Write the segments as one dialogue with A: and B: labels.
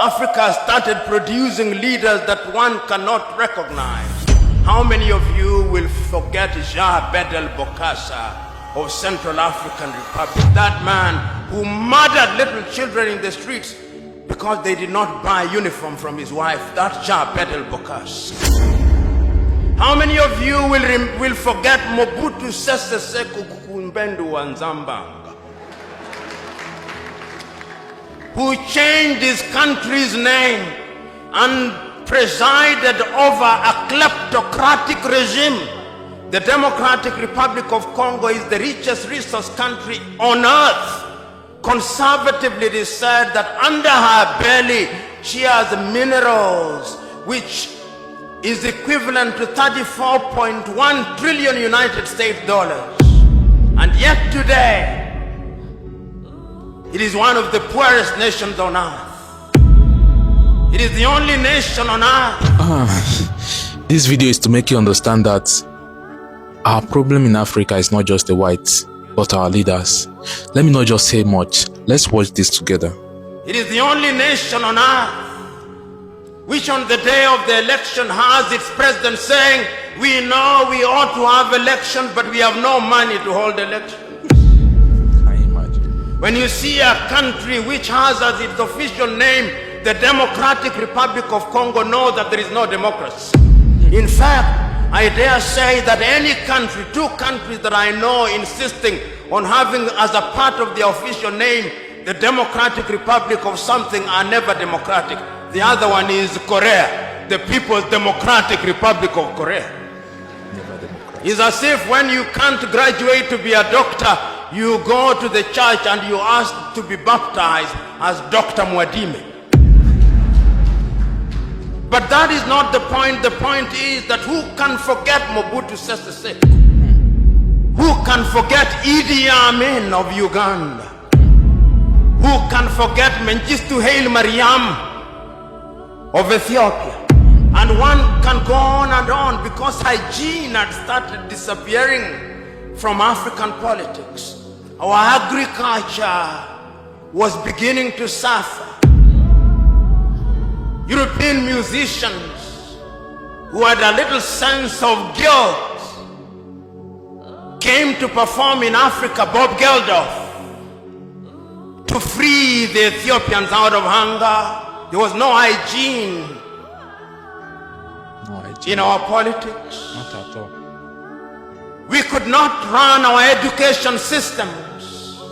A: Africa started producing leaders that one cannot recognize. How many of you will forget Jean Bedel Bokassa of Central African Republic? That man who murdered little children in the streets because they did not buy a uniform from his wife. That's Jean Bedel Bokassa. How many of you will forget Mobutu Sese Seko Kukumbendu wa Nzambanga, who changed his country's name and presided over a kleptocratic regime? The Democratic Republic of Congo is the richest resource country on earth. Conservatively, it is said that under her belly she has minerals which is equivalent to 34.1 trillion United States dollars. And yet today, it is one of the poorest nations on earth. It is the only nation on earth.
B: This video is to make you understand that our problem in Africa is not just the whites, but our leaders. Let me not just say much. Let's watch this together.
A: It is the only nation on earth which on the day of the election has its president saying, we know we ought to have elections, but we have no money to hold elections. When you see a country which has as its official name the Democratic Republic of Congo, know that there is no democracy. In fact, I dare say that any country, two countries that I know insisting on having as a part of their official name the Democratic Republic of something are never democratic. The other one is Korea, the People's Democratic Republic of Korea. It's as if when you can't graduate to be a doctor, you go to the church and you ask to be baptized as Dr. Mwadime. But that is not the point. The point is that who can forget Mobutu Sese Seko? Who can forget Idi Amin of Uganda? Who can forget Mengistu Haile Mariam of Ethiopia? And one can go on and on, because hygiene had started disappearing from African politics. Our agriculture was beginning to suffer. European musicians who had a little sense of guilt came to perform in Africa. Bob Geldof, to free the Ethiopians out of hunger. There was no hygiene in our politics.
B: Not at all.
A: We could not run our education systems.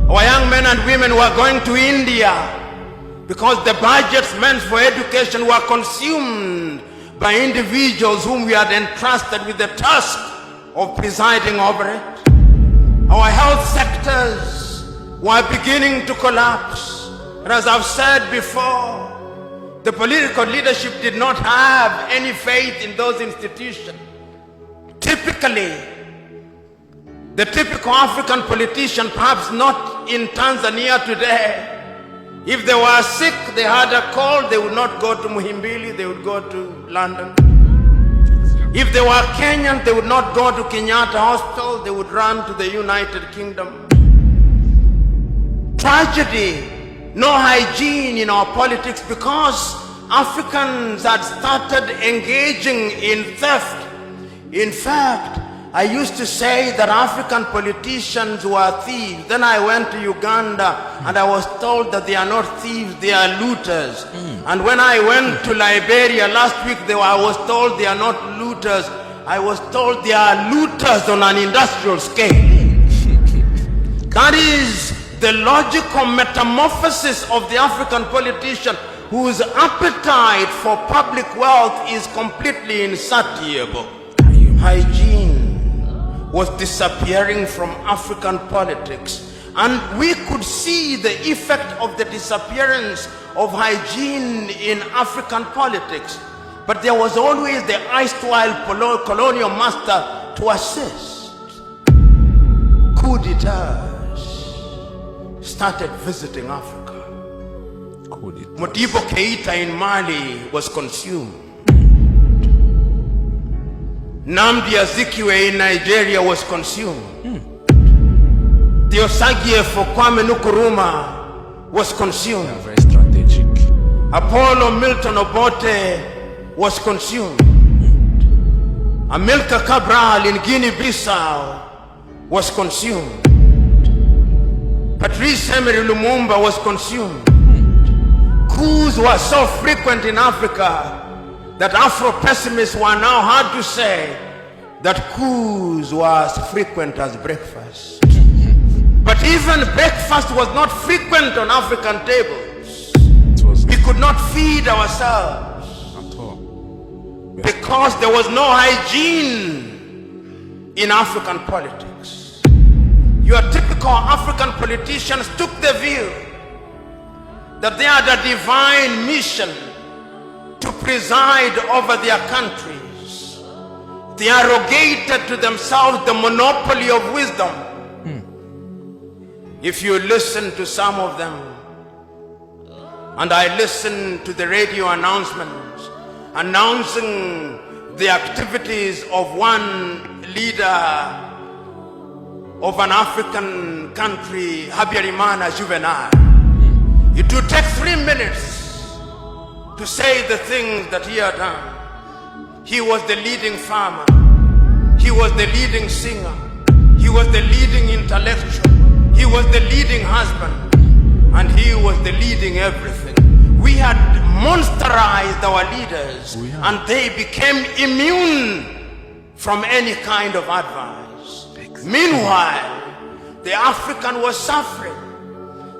A: Our young men and women were going to India because the budgets meant for education were consumed by individuals whom we had entrusted with the task of presiding over it. Our health sectors were beginning to collapse. And as I've said before, the political leadership did not have any faith in those institutions. Typically, the typical African politician, perhaps not in Tanzania today, if they were sick, they had a cold, they would not go to Muhimbili, they would go to London. If they were Kenyan, they would not go to Kenyatta Hospital, they would run to the United Kingdom. Tragedy, no hygiene in our politics, because Africans had started engaging in theft. In fact, I used to say that African politicians were thieves. Then I went to Uganda and I was told that they are not thieves, they are looters. And when I went to Liberia last week, I was told they are not looters. I was told they are looters on an industrial scale. That is the logical metamorphosis of the African politician, whose appetite for public wealth is completely insatiable. Hygiene was disappearing from African politics, and we could see the effect of the disappearance of hygiene in African politics. But there was always the erstwhile colonial master to assist. Coup d'etats started visiting Africa. Modibo Keita in Mali was consumed. Nnamdi Azikiwe in Nigeria was consumed. The Osagie for Kwame Nkrumah was consumed.
B: Very strategic.
A: Apollo Milton Obote was consumed. Amilcar Cabral in Guinea-Bissau was consumed. Patrice Emery Lumumba was consumed. Coups were so frequent in Africa that Afro-pessimists were now hard to say that coups were as frequent as breakfast. But even breakfast was not frequent on African tables. We could not feed ourselves
B: At all.
A: because there was no hygiene in African politics. Your typical African politicians took the view that they had a divine mission to preside over their countries. They arrogated to themselves the monopoly of wisdom. If you listen to some of them, and I listen to the radio announcements announcing the activities of one leader of an African country, Habyarimana Juvenal, it would take 3 minutes to say the things that he had done. He was the leading farmer. He was the leading singer. He was the leading intellectual. He was the leading husband. And he was the leading everything. We had monsterized our leaders, and they became immune from any kind of advice. Meanwhile, the African was suffering.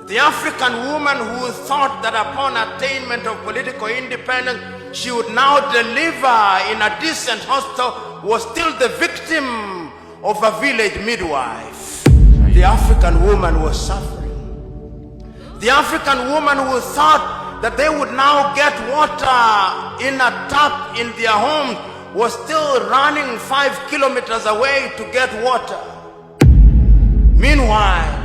A: The African woman who thought that upon attainment of political independence, she would now deliver in a decent hospital, was still the victim of a village midwife. The African woman was suffering. The African woman who thought that they would now get water in a tap in their home was still running 5 kilometers away to get water. Meanwhile,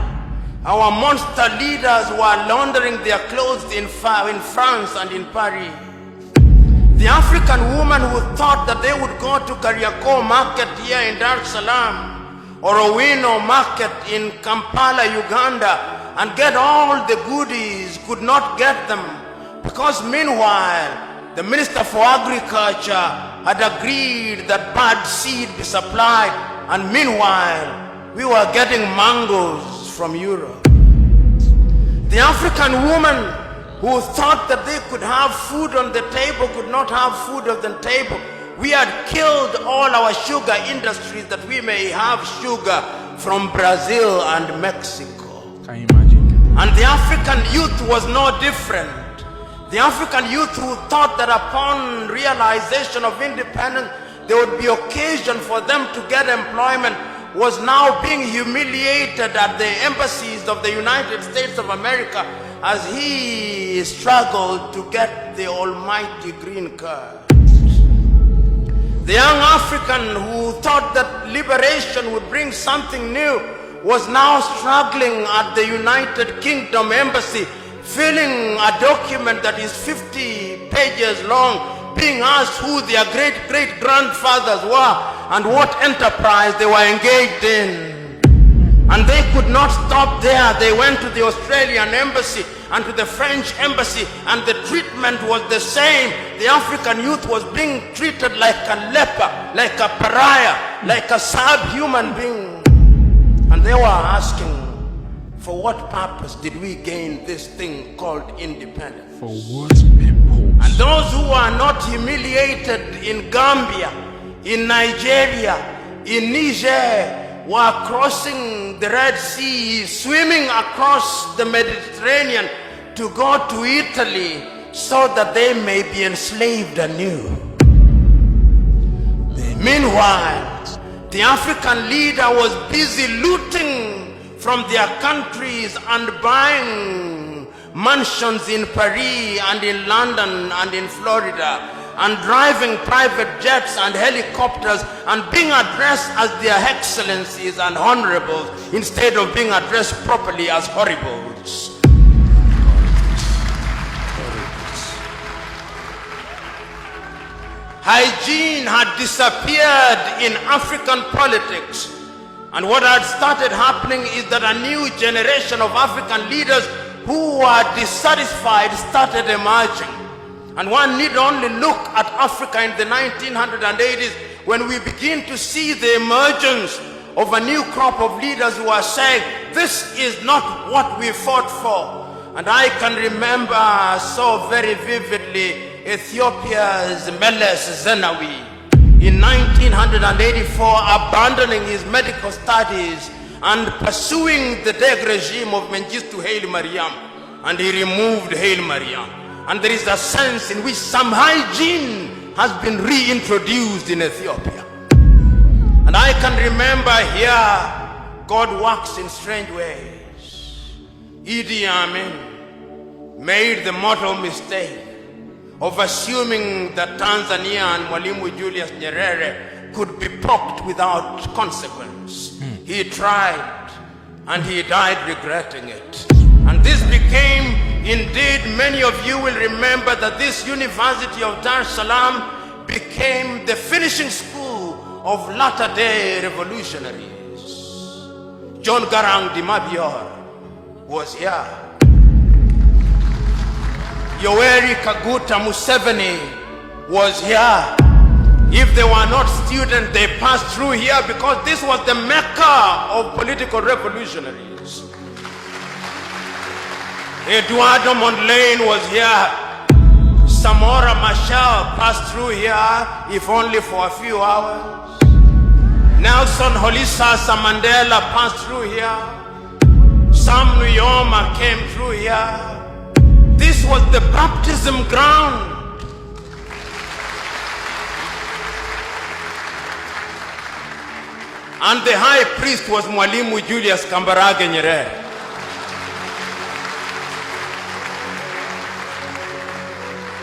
A: our monster leaders were laundering their clothes in France and in Paris. The African woman who thought that they would go to Kariakoo market here in Dar es Salaam or Owino market in Kampala, Uganda, and get all the goodies could not get them, because meanwhile the Minister for Agriculture had agreed that bad seed be supplied, and meanwhile we were getting mangoes from Europe. The African woman who thought that they could have food on the table could not have food on the table. We had killed all our sugar industries that we may have sugar from Brazil and Mexico.
B: Can you imagine?
A: And the African youth was no different. The African youth who thought that upon realization of independence, there would be occasion for them to get employment, was now being humiliated at the embassies of the United States of America as he struggled to get the almighty green card. The young African who thought that liberation would bring something new was now struggling at the United Kingdom embassy, filling a document that is 50 pages long, being asked who their great-great-grandfathers were and what enterprise they were engaged in. And they could not stop there. They went to the Australian embassy and to the French embassy, and the treatment was the same. The African youth was being treated like a leper, like a pariah, like a subhuman being. And they were asking, for what purpose did we gain this thing called independence?
B: For what purpose?
A: And those who are not humiliated in Gambia, in Nigeria, in Niger, were crossing the Red Sea, swimming across the Mediterranean to go to Italy so that they may be enslaved anew. Meanwhile, the African leader was busy looting from their countries and buying mansions in Paris and in London and in Florida, and driving private jets and helicopters and being addressed as their excellencies and honorables instead of being addressed properly as horribles. Hygiene had disappeared in African politics, and what had started happening is that a new generation of African leaders who were dissatisfied started emerging. And one need only look at Africa in the 1980s when we begin to see the emergence of a new crop of leaders who are saying, this is not what we fought for. And I can remember so very vividly Ethiopia's Meles Zenawi in 1984 abandoning his medical studies and pursuing the Derg regime of Mengistu Haile Mariam, and he removed Haile Mariam. And there is a sense in which some hygiene has been reintroduced in Ethiopia. And I can remember here, God works in strange ways. Idi Amin made the mortal mistake of assuming that Tanzania and Mwalimu Julius Nyerere could be poked without consequence. He tried, and he died regretting it. And this became, indeed, many of you will remember that this University of Dar es Salaam became the finishing school of latter-day revolutionaries. John Garang Dimabior was here. Yoweri Kaguta Museveni was here. If they were not students, they passed through here because this was the mecca of political revolutionaries. Eduardo Mondlane was here. Samora Machel passed through here, if only for a few hours. Nelson Holisa Mandela passed through here. Sam Nujoma came through here. This was the baptism ground. And the high priest was Mwalimu Julius Kambarage Nyerere.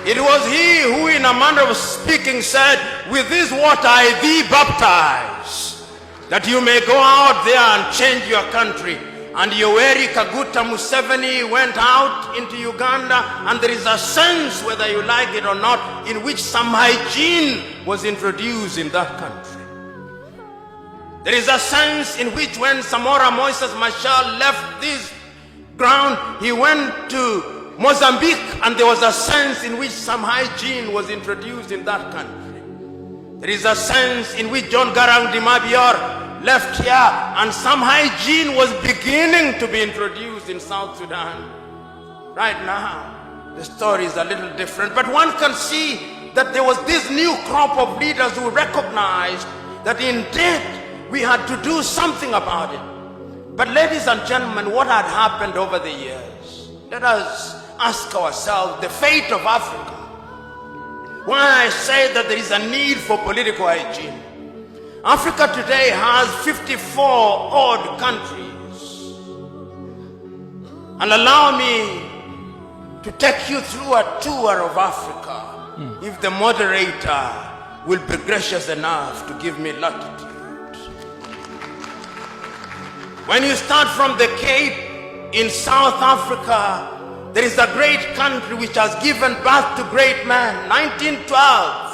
A: It was he who, in a manner of speaking, said, with this water I thee baptize, that you may go out there and change your country. And Yoweri Kaguta Museveni went out into Uganda, and there is a sense, whether you like it or not, in which some hygiene was introduced in that country. There is a sense in which when Samora Moises Machel left this ground, he went to Mozambique, and there was a sense in which some hygiene was introduced in that country. There is a sense in which John Garang Dimabior left here, and some hygiene was beginning to be introduced in South Sudan. Right now, the story is a little different, but one can see that there was this new crop of leaders who recognized that indeed we had to do something about it. But ladies and gentlemen, what had happened over the years? Let us ask ourselves the fate of Africa. Why I say that there is a need for political hygiene. Africa today has 54 odd countries. And allow me to take you through a tour of Africa, if the moderator will be gracious enough to give me latitude. When you start from the Cape in South Africa, there is a great country which has given birth to great men. 1912,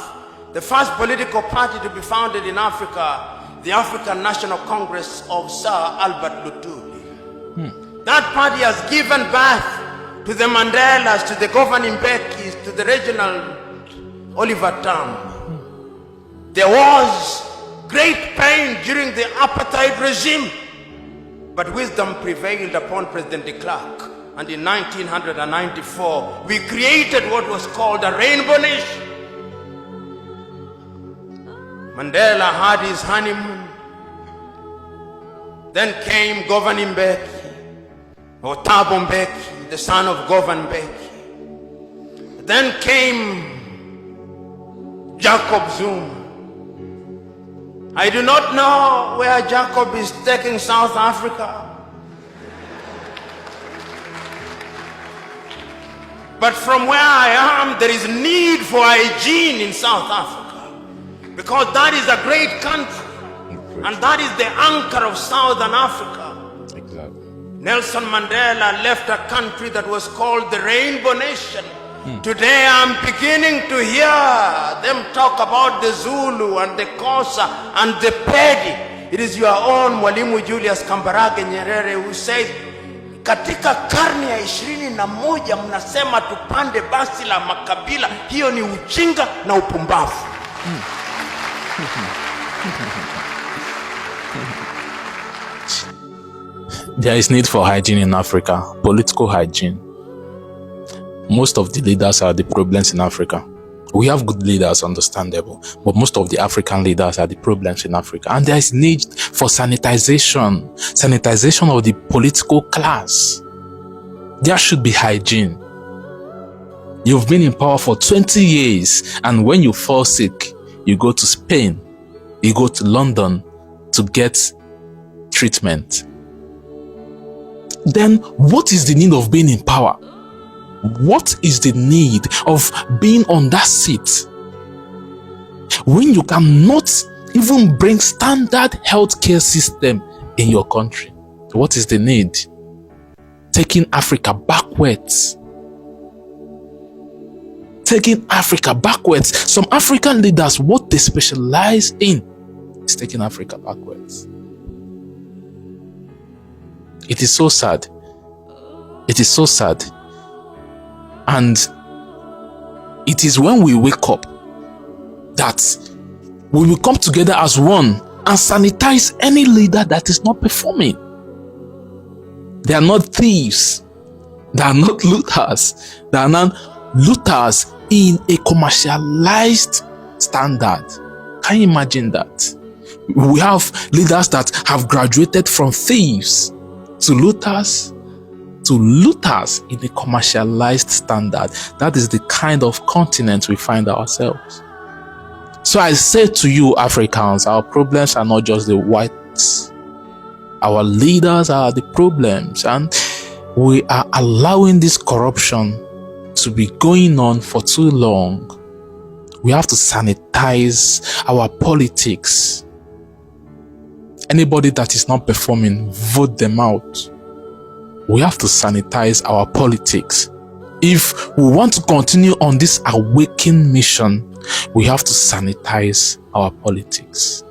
A: the first political party to be founded in Africa, the African National Congress of Sir Albert Lutuli. That party has given birth to the Mandelas, to the governing Mbekis, to the Reginald Oliver Tambo. There was great pain during the apartheid regime, but wisdom prevailed upon President de Klerk. And in 1994, we created what was called a Rainbow Nation. Mandela had his honeymoon. Then came Govan Mbeki, or Thabo Mbeki, the son of Govan Mbeki. Then came Jacob Zuma. I do not know where Jacob is taking South Africa. But from where I am, there is need for hygiene in South Africa. Because that is a great country. And that is the anchor of Southern Africa. Exactly. Nelson Mandela left a country that was called the Rainbow Nation. Today I'm beginning to hear them talk about the Zulu and the Xhosa and the Pedi. It is your own Mwalimu Julius Kambarage Nyerere who said, Katika karne ya 21 mnasema tupande basi la makabila. Hiyo ni ujinga na upumbavu.
B: There is need for hygiene in Africa, political hygiene. Most of the leaders are the problems in Africa. We have good leaders, understandable, but most of the African leaders are the problems in Africa. And there is need for sanitization of the political class. There should be hygiene. You've been in power for 20 years, and when you fall sick, you go to Spain, you go to London to get treatment. Then what is the need of being in power? What is the need of being on that seat when you cannot even bring standard healthcare system in your country? What is the need? Taking Africa backwards. Taking Africa backwards. Some African leaders, what they specialize in is taking Africa backwards. It is so sad. It is so sad. And it is when we wake up that we will come together as one and sanitize any leader that is not performing. They are not thieves. They are not looters. They are not looters in a commercialized standard. Can you imagine that? We have leaders that have graduated from thieves to looters in a commercialized standard. That is the kind of continent we find ourselves. So I say to you, Africans, our problems are not just the whites. Our leaders are the problems, and we are allowing this corruption to be going on for too long. We have to sanitize our politics. Anybody that is not performing, vote them out. We have to sanitize our politics. If we want to continue on this awakening mission, we have to sanitize our politics.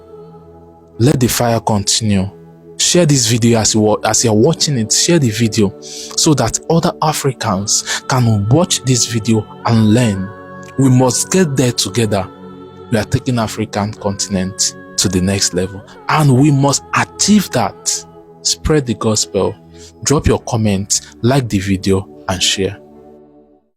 B: Let the fire continue. Share this video as you're watching it. Share the video so that other Africans can watch this video and learn. We must get there together. We are taking African continent to the next level, and we must achieve that. Spread the gospel. Drop your comments, like the video, and share.